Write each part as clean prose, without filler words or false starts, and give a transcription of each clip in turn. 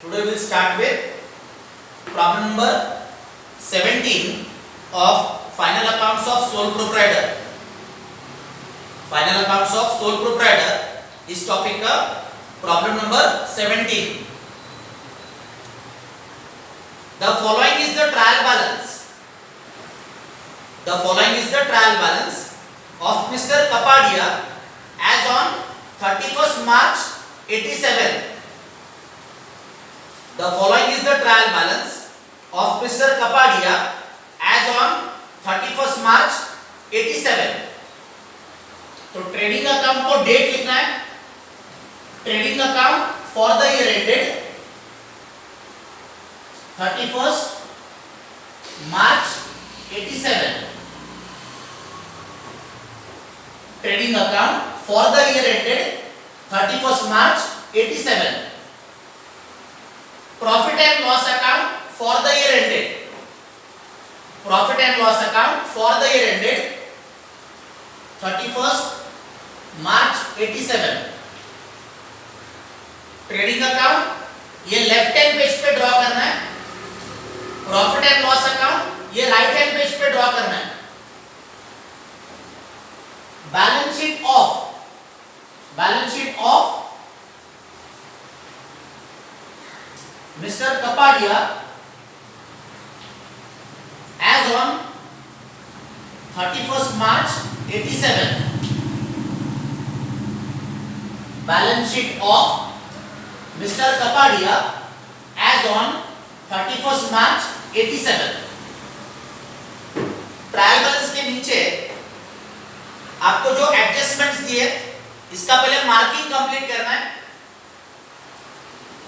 Today we will start with problem number 17 of final accounts of sole proprietor. Final accounts of sole proprietor is topic का problem number 17. The following is the trial balance. The following is the trial balance of Mr. Kapadia as on 31st March 87. The following is the trial balance of Mr. Kapadia as on 31st March 87. तो trading account को date लिखना है. Trading account for the year ended 31st March 87. Trading account for the year ended 31st March 87. Profit and loss account for the year ended. Profit and loss account for the year ended 31st March 87. Trading account ये left hand page पे draw करना है. Profit and loss account ये right hand page पे draw करना है. Balance sheet of Mr. Kapadia as on 31st March 87. Balance sheet of Mr. Kapadia as on 31st March 87. Trial balance के नीचे आपको जो एडजस्टमेंट्स दिए इसका पहले मार्किंग कंप्लीट करना है.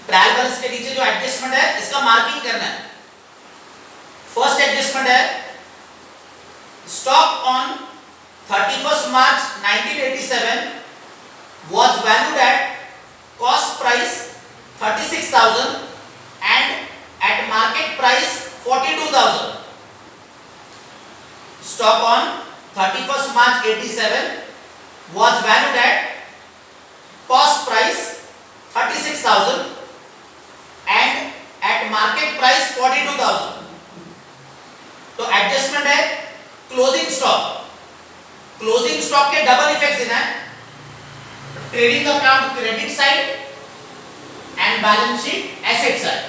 ट्रायल बैलेंस के नीचे जो एडजस्टमेंट है इसका मार्किंग करना है. फर्स्ट एडजस्टमेंट है stock on 31st March 1987 was valued at cost price 36,000 and at market price 42,000. Stock on 31st March 87 was valued at cost price 36,000 and at market price 42,000. तो adjustment है closing stock. Closing stock के double effects देना है. Trading account credit side and balance sheet asset side.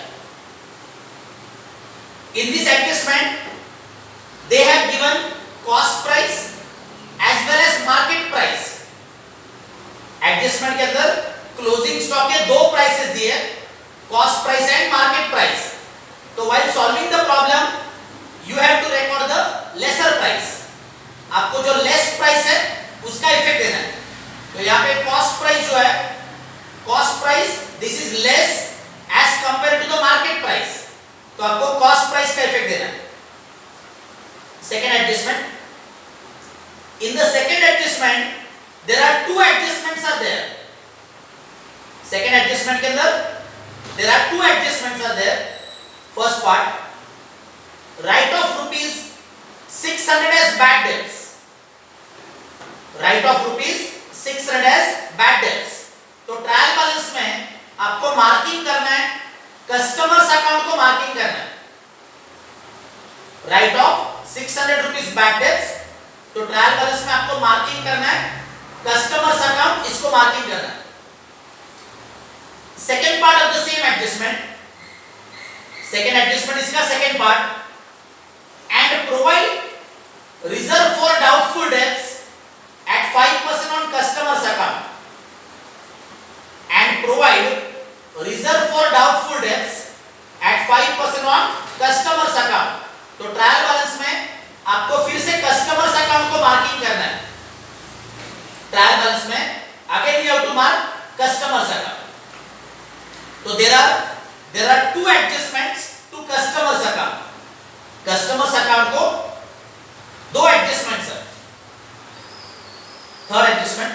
In this adjustment they have given cost price as well as market price. Adjustment के अंदर closing stock के दो prices दिए, cost price and market price. तो while solving the problem you have to record the lesser price. आपको जो less price है उसका इफेक्ट देना है. तो यहाँ पे cost price जो है, cost price this is less as compared to the market price. तो आपको cost price का इफेक्ट देना है. Second adjustment. In the second adjustment there are two adjustments are there. Second adjustment के अंदर there are two adjustments are there. First part, write off rupees 600 as bad debts. Write off rupees 600 as bad debts. तो trial balance में आपको marking करना है, customers account को marking करना है. Right of 600 rupees bad debts. तो trial balance में आपको मार्किंग करना है, कस्टमर्स अकाउंट इसको मार्किंग करना है. Second part of the same adjustment. Second adjustment इसका second part. And provide reserve for doubtful debts at 5% on customers account. And provide reserve for doubtful debts at 5% on customers account. तो trial balance में आपको फिर से customers account को marking करना है. Trial balance में again you have to mark customers account. तो there are two adjustments to customers account. Customers account को दो adjustments है. Third adjustment,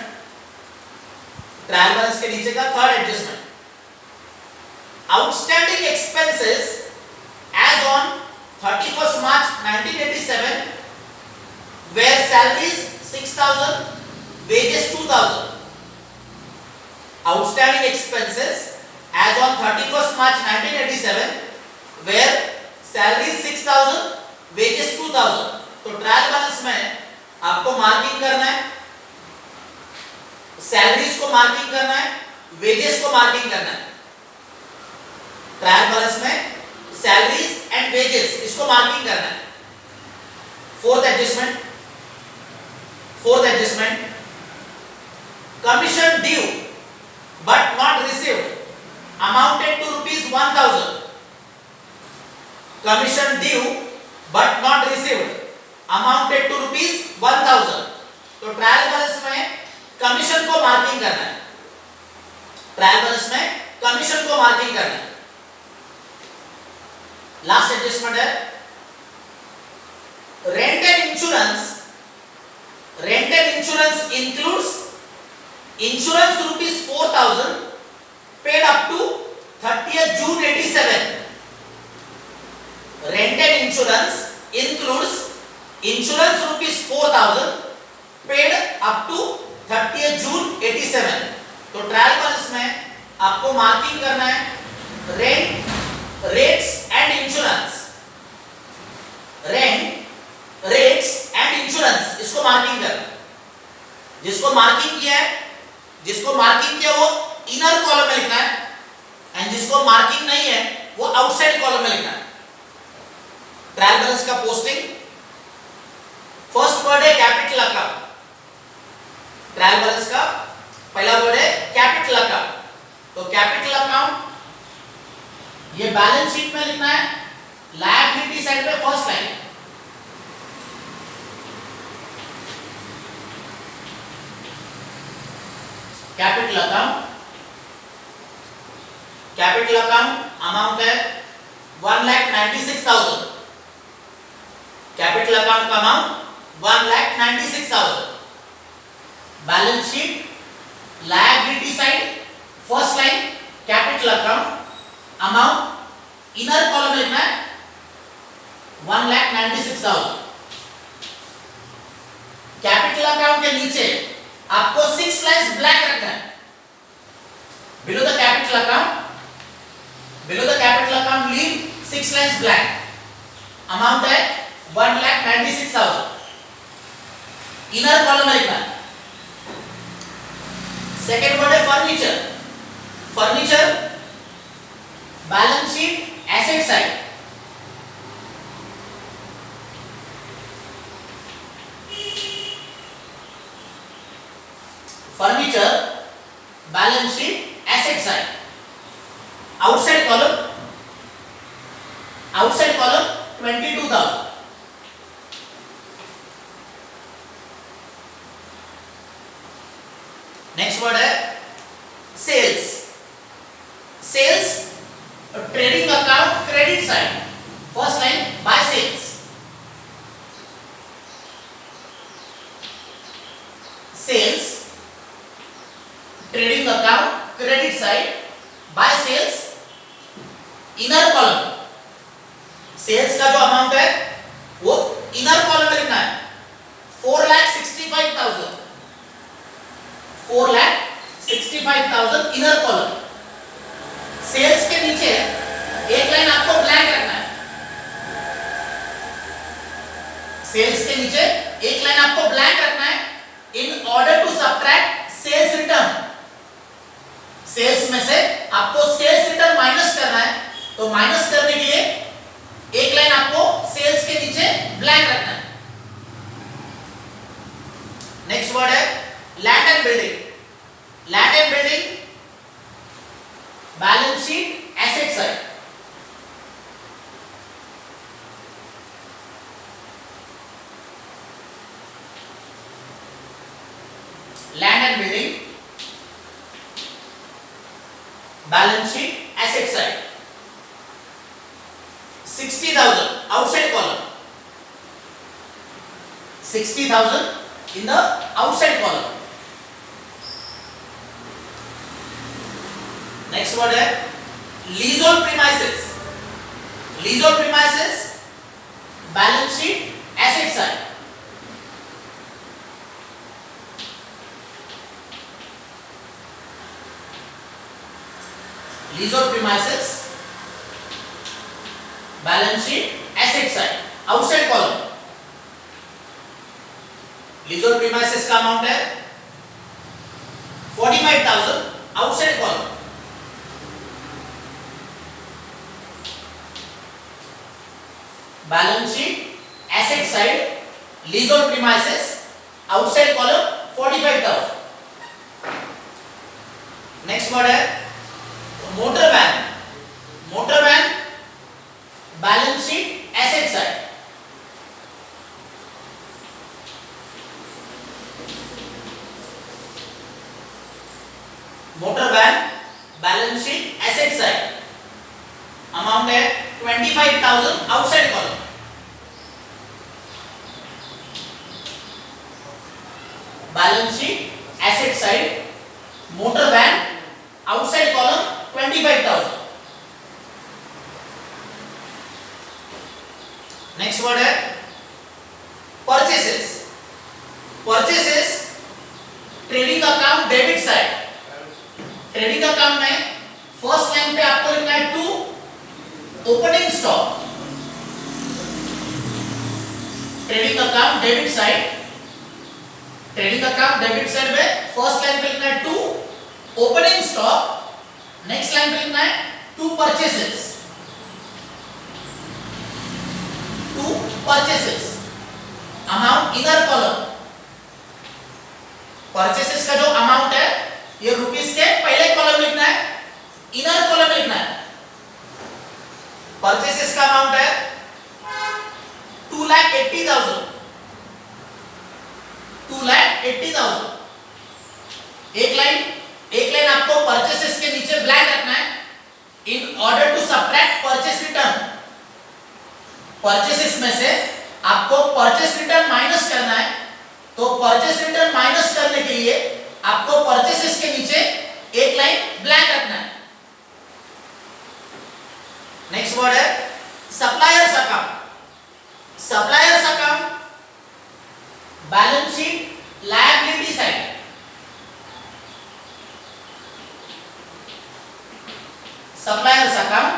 ट्रायल बैलेंस के नीचे का third adjustment. Outstanding expenses as on 31st March 1987 were salaries 6,000, wages 2,000. Outstanding expenses as on 31st March 1987 where salary 6,000, wages 2,000. तो trial balance में आपको marking करना है, सैलरीज को मार्किंग करना है, वेजेस को मार्किंग करना है। ट्रायल बैलेंस में सैलरीज एंड वेजेस इसको मार्किंग करना है। Fourth adjustment, commission due but not received amounted to ₹1,000. Commission due but not received amounted to ₹1,000. तो ट्रायल बैलेंस में कमीशन को मार्किंग करना है, ट्रायल बैलेंस में कमीशन को मार्किंग करना है। लास्ट एडजस्टमेंट है rental insurance. Rental insurance includes insurance ₹4,000 paid up to 30th June 87. Rental insurance includes insurance ₹4,000 paid up to 30th June 87. तो ट्रायल बैलेंस में आपको मार्किंग करना है rent, rates and insurance. Rent, rates and insurance इसको marking करना। जिसको marking किया है, जिसको मार्किंग किया वो इनर कॉलम में लिखना है एंड जिसको मार्किंग नहीं है वो आउटसाइड कॉलम में लिखना है। ट्रायल बैलेंस का पोस्टिंग, फर्स्ट वर्ड है कैपिटल अकाउंट। ट्रायल बैलेंस का पहला वर्ड है कैपिटल अकाउंट। तो कैपिटल अकाउंट ये बैलेंस शीट में लिखना है, लायबिलिटी साइड पे first line. Capital account amount है 1,96,000। कैपिटल अकाउंट का amount 1,96,000। Balance sheet liability side first line capital account amount inner column में लिखना है 1,96,000। कैपिटल अकाउंट के नीचे आपको 6 लाइंस ब्लैक रखना है। Below the capital account leave 6 lines blank. Amount है 1,96,000। इनर कॉलम में लिखना है। सेकेंड वर्ड है furniture. Furniture balance sheet asset side. Furniture balance sheet asset side. Outside column 22,000। Next word है sales. Sales trading account credit side first line by sales. Sales trading account credit side by sales inner column. Sales का जो amount है वो inner column में लिखना है 4,65,000। 4,65,000 inner column. Sales के नीचे एक लाइन आपको ब्लैंक रखना है। सेल्स के नीचे एक लाइन आपको ब्लैंक रखना है in order to subtract sales return. Sales में से आपको सेल्स रिटर्न माइनस करना है, तो माइनस करने के लिए एक लाइन आपको सेल्स के नीचे ब्लैंक रखना है। नेक्स्ट वर्ड है land and building. Land and building balance sheet asset side. Land and building balance sheet asset side. 60,000 outside column. 60,000 in the outside column. Next word है leasehold premises. Leasehold premises balance sheet asset side. Lease of premises, balance sheet asset side, outside column lease of premises का amount है 45,000, outside column balance sheet asset side lease of premises, outside column 45,000. Next word है motor van, motor van balance sheet asset side, motor van balance sheet asset side, amount है 25,000, outside column balance sheet asset side motor van, outside column 25,000. Next word है purchases, purchases trading account debit side, trading account में first line पे आपको लिखना है to opening stock, trading account debit side, trading account debit side में first line पे लिखना है to opening stock, next line पे लिखना है to purchases, to purchases, amount inner column, purchases का जो अमाउंट है ये रुपीस के पहले कॉलम लिखना है, इनर कॉलम लिखना है. परचेसेस का अमाउंट है 2,80,000, 2,80,000. एक लाइन आपको परचेसेस के नीचे ब्लैंक रखना है in order to subtract purchase return. Purchases में से आपको परचेस रिटर्न माइनस करना है, तो परचेस रिटर्न माइनस करने के लिए आपको परचेसेस के नीचे एक लाइन ब्लैंक रखना है. नेक्स्ट वर्ड है suppliers account, suppliers account balance sheet liability side, suppliers account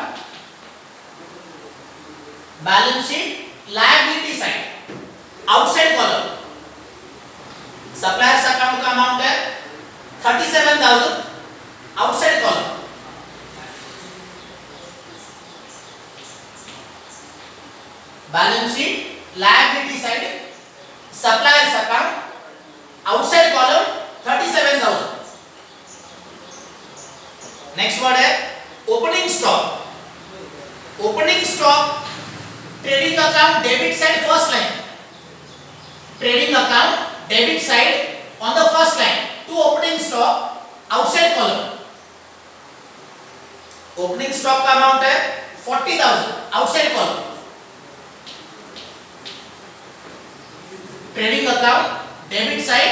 balance sheet liability side, outside column suppliers account का अमाउंट है 37,000, outside column balance sheet liability side suppliers account, outside column 37,000. Next word है opening stock, opening stock trading account debit side first line, trading account debit side on the first line to opening stock, outside column opening stock का amount है 40,000, outside column trading account debit side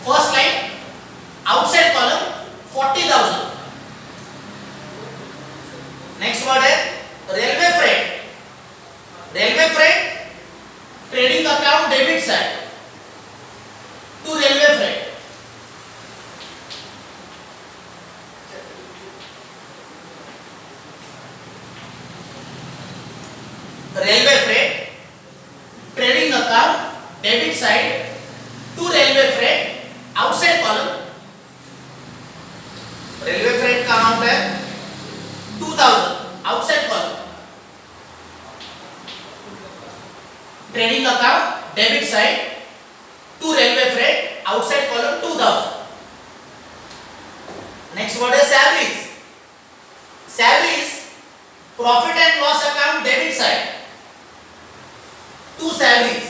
first line, outside column 40,000. Next word है railway freight, railway freight trading account debit side to railway freight, railway freight trading account debit side to railway freight, outside column railway freight का amount है 2,000, outside column trading account debit side to railway freight, outside column 2,000. Next word है salaries, salaries profit and loss account debit side to salaries,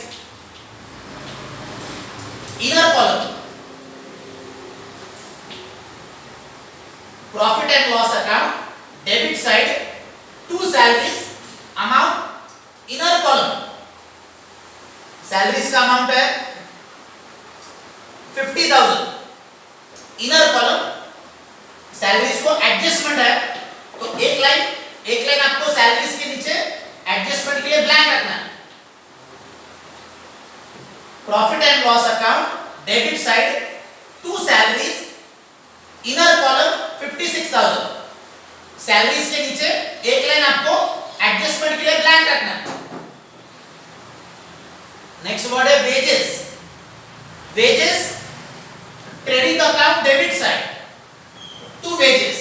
inner column profit and loss account debit side to salaries, amount inner column salaries का amount है 50,000, inner column salaries को adjustment है, तो एक line आपको salaries के नीचे adjustment के लिए ब्लैंक रखना है. Profit and loss account debit side to salaries, inner column 56,000. Salaries के नीचे एक लाइन आपको एडजस्टमेंट के लिए ब्लैंक रखना है। नेक्स्ट वर्ड है wages. Wages trading account debit side to wages,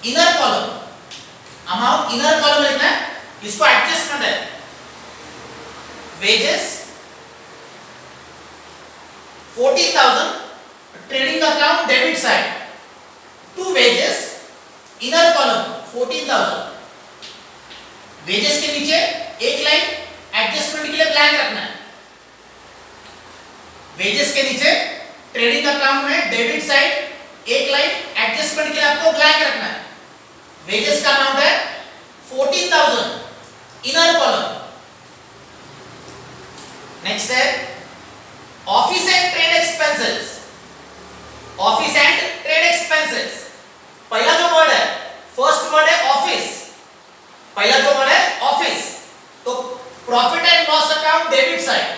inner column amount inner column लिखना है, इसको एडजस्टमेंट है। Wages 14,000 trading account debit side to wages, inner column 14,000। Wages के नीचे एक लाइन एडजस्टमेंट के लिए ब्लैंक रखना है। वेजेस के नीचे ट्रेडिंग अकाउंट में डेबिट साइड एक लाइन एडजस्टमेंट के लिए आपको ब्लैंक रखना है। वेजेस का अमाउंट है 14,000, इनर कॉलम। नेक्स्ट है office and trade expenses. Office and trade expenses, पहला जो वर्ड है, फर्स्ट वर्ड है ऑफिस, पहला जो वर्ड है ऑफिस, तो profit and loss account debit side,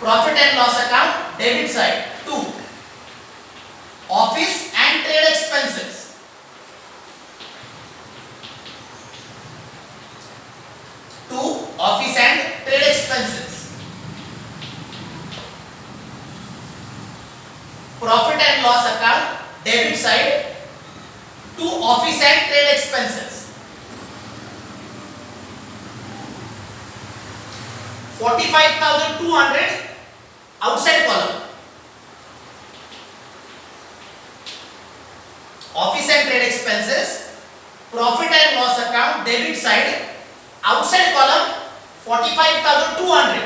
profit and loss account debit side to office and trade expenses. To office and trade expenses, profit and loss account debit side to office and trade expenses। 45,200 outside column, office and trade expenses, profit and loss account debit side, outside column 45,200।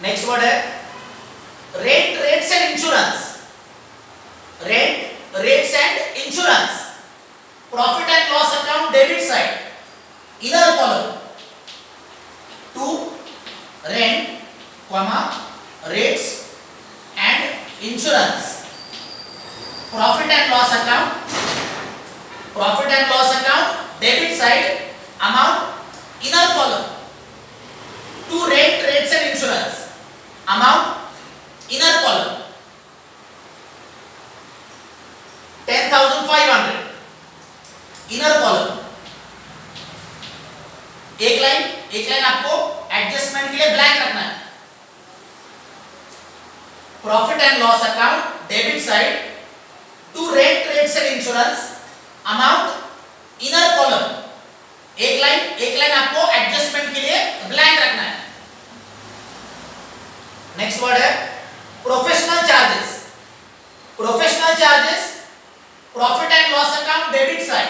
Next word है rent, rates and insurance. Rent, rates and insurance, profit and loss account debit side, inner column to rent, rates and insurance, profit and loss account, profit and loss account debit side, amount inner column to rent, rates and insurance, amount inner column 10,500, inner column. एक line आपको adjustment के लिए blank रखना है। Profit and loss account debit side to rent, rates and insurance, amount inner column. एक line आपको adjustment के लिए ब्लैंक रखना है। नेक्स्ट वर्ड है professional charges. Professional charges, profit and loss account debit side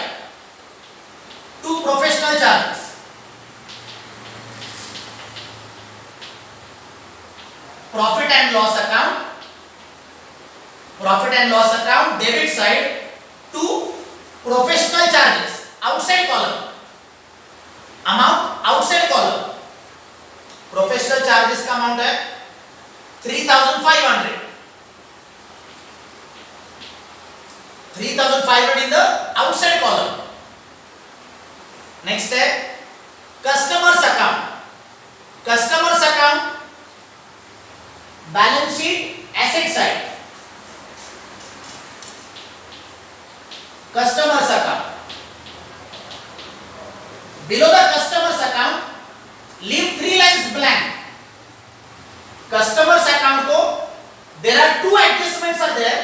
to professional charges, profit and loss account, profit and loss account debit side to professional charges, outside column, amount outside column. Professional charges का amount है 3,500, 3,500 in the outside column। Next है customers account. Customers account balance sheet asset side, customers account below the customers account leave 3 lines blank. Customers account को there are 2 adjustments are there,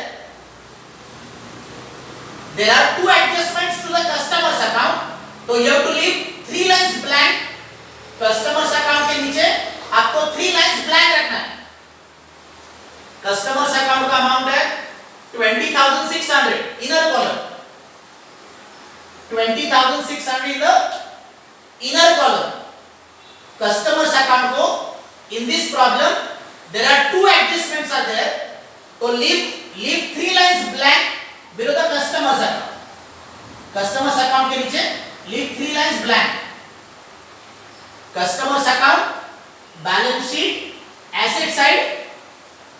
there are 2 adjustments to the customers account, तो you have to leave 3 lines blank। customers account के नीचे आपको 3 lines blank रखना है। customers account का amount है 20,600, inner column, 20,600 in the inner column। customers account को in this problem there are 2 adjustments are there, तो leave 3 lines blank below the customers account। customers account के नीचे leave 3 lines blank। customers account balance sheet asset side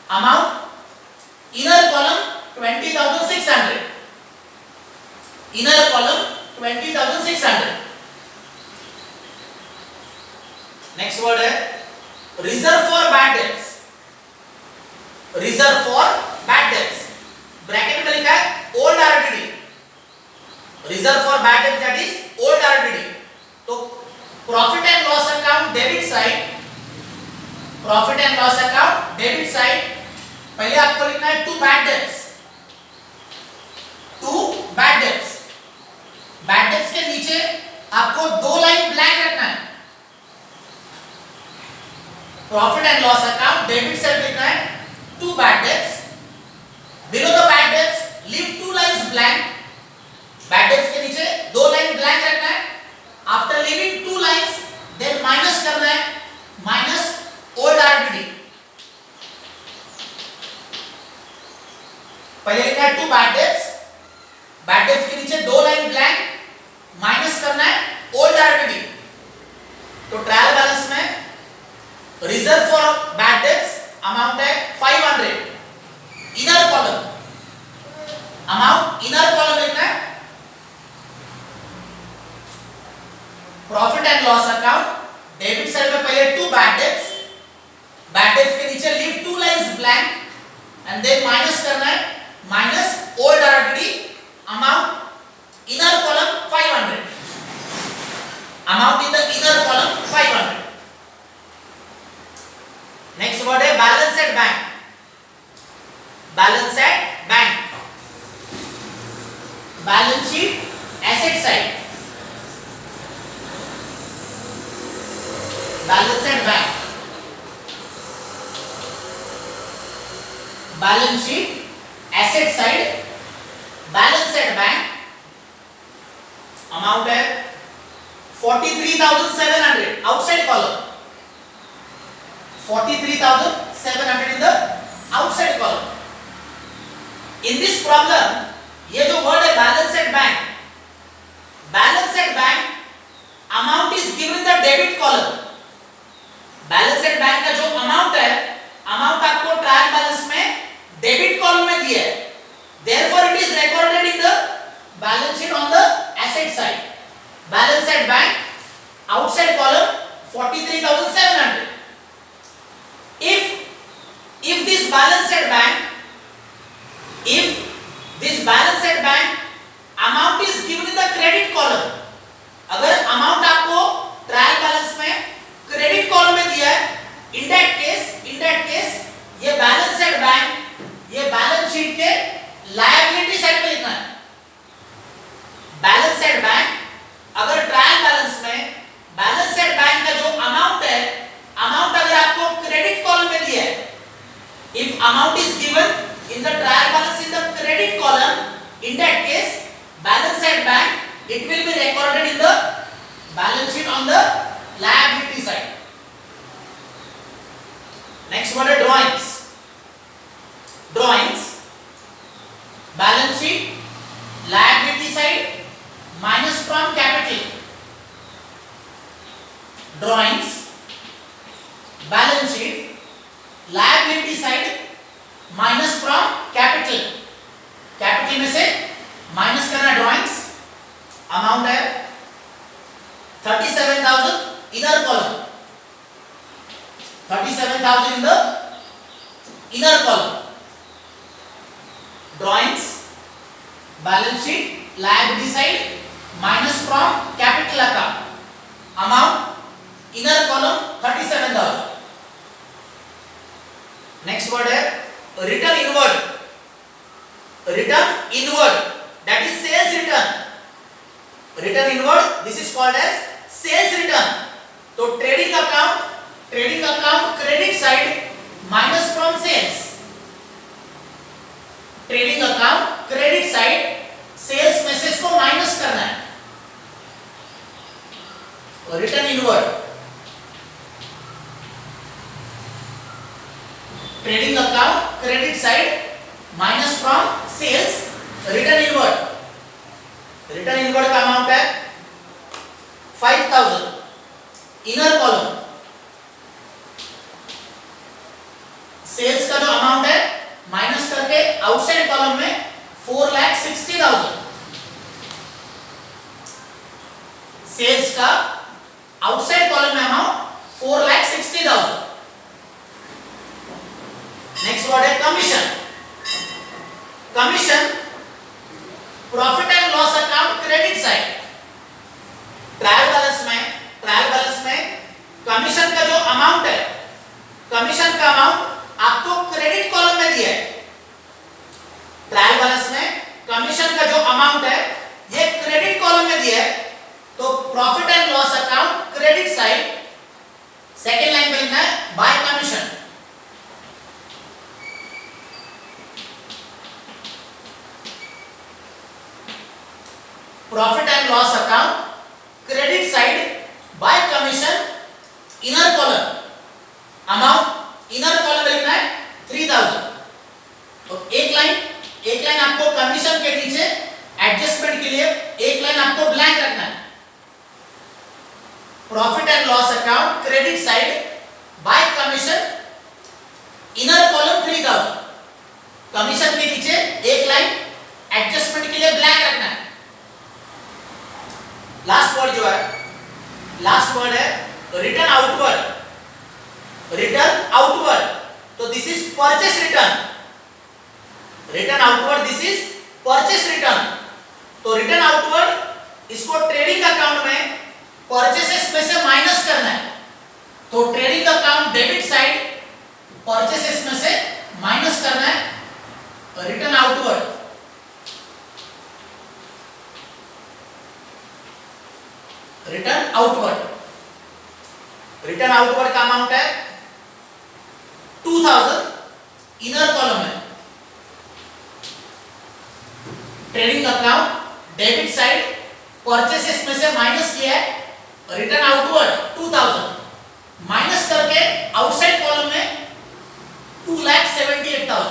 amount inner column 20,600, inner column 20,600। next word है reserve for bad debts। reserve for bad debts bracket में लिखा है old RTD. Reserve for bad debt, that is old RTD. तो profit and loss account debit side, profit and loss account debit side, पहले आपको लिखना है to bad debts, to bad debts. Bad debts के नीचे आपको दो लाइन ब्लैंक रखना है. Profit and loss account debit side लिखना है to bad debts. Below the bad debts leave two lines blank. Bad debts के नीचे दो लाइन ब्लैंक रखना है. After leaving two lines then minus करना है, माइनस ओल्ड आरटीडी. पहले लिखना है to bad debts, bad debts के नीचे दो लाइन ब्लैंक, माइनस करना है ओल्ड आरटीडी. तो ट्रायल बैलेंस में reserve for bad debts amount है 500. Inner column amount, inner column लिखना है profit and loss account debit side में पहले to bad debts, bad debts के नीचे leave two lines blank and then minus करना है, minus old RTD amount, inner column 500. Amount in the inner column 500. Next word है balance at bank. Balance at bank. Balance sheet, asset side. Balance at bank. Balance sheet, asset side. Balance at bank. Amount है 43,700 outside column, 43,700 in the outside column. In this problem ये जो word है balance at bank, balance at bank amount is given in the debit column. Balance at bank का जो amount है, amount आपको trial balance में debit column में दिया है. Therefore it is recorded in the balance sheet on the asset side. Balance at bank, outside column 43,700. If this balance at bank, if this balance at bank amount is given in the credit column, अगर amount आपको trial balance में credit column में दिया है, in that case ये balance at bank, ये balance sheet के liability side पे लिखना है. बैलेंस एट बैंक अगर ट्रायल बैलेंस में बैलेंस एट बैंक का जो अमाउंट है, अमाउंट अगर आपको क्रेडिट कॉलम में दिया है, if amount is given in the trial balance in the credit column, in that case balance at bank it will be recorded in the balance sheet on the liability side. Next word है drawings. Drawings balance sheet liability side minus from capital. Drawings, balance sheet, liability side minus from capital. capital में से minus करना drawings. amount है 37,000 inner column, 37,000 in the inner column. Drawings, balance sheet, liability side minus from capital account. Amount inner column 37,000. Next word है return inward. Return inward, that is sales return. Return inward, this is called as sales return. तो trading account credit side minus from sales. Trading account credit side sales मैसेज को minus करना है. Return inward, trading account credit side minus from sales, return inward. Return inward का amount है 5,000 inner column. Sales का जो amount है minus करके आउटसाइड कॉलम में 4,60,000. सेल्स का आउटसाइड कॉलम में अमाउंट 4,60,000. नेक्स्ट वर्ड है commission. Commission profit and loss account credit side, trial balance में कमीशन का जो अमाउंट है, कमीशन का अमाउंट आपको क्रेडिट कॉलम में दिया है। ट्रायल बैलेंस में कमीशन का जो अमाउंट है ये क्रेडिट कॉलम में दिया है, तो profit and loss account credit side second line में लिखना है bye commission. Profit and loss account credit side bye commission, inner column amount inner column में लिखना है 3000। तो एक लाइन आपको कमीशन के नीचे एडजस्टमेंट के लिए एक लाइन आपको ब्लैंक रखना है। Profit and loss account credit side bye commission, inner column 3000। Commission के नीचे एक लाइन एडजस्टमेंट के लिए ब्लैंक रखना है। लास्ट वर्ड है रिटर्न आउटवर्ड। रिटर्न आउटवर्ड, तो this is purchase return. Return outward, this is purchase return. तो रिटर्न आउटवर्ड इसको ट्रेडिंग अकाउंट में परचेसेस में से माइनस करना है। तो trading account debit side purchases में से माइनस करना है रिटर्न आउटवर्ड। रिटर्न आउटवर्ड का अमाउंट है 2000 इनर कॉलम में। Trading account debit side purchases में से माइनस किया है रिटर्न आउटवर्ड 2000, माइनस करके आउटसाइड कॉलम में 2,78,000।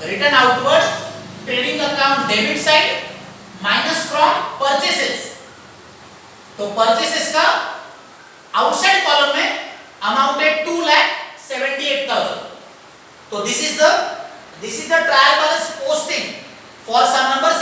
Return outward trading account debit side minus from purchases. तो परचेसेस का आउटसाइड कॉलम में अमाउंट है 2,78,000। तो this is the trial balance posting for some number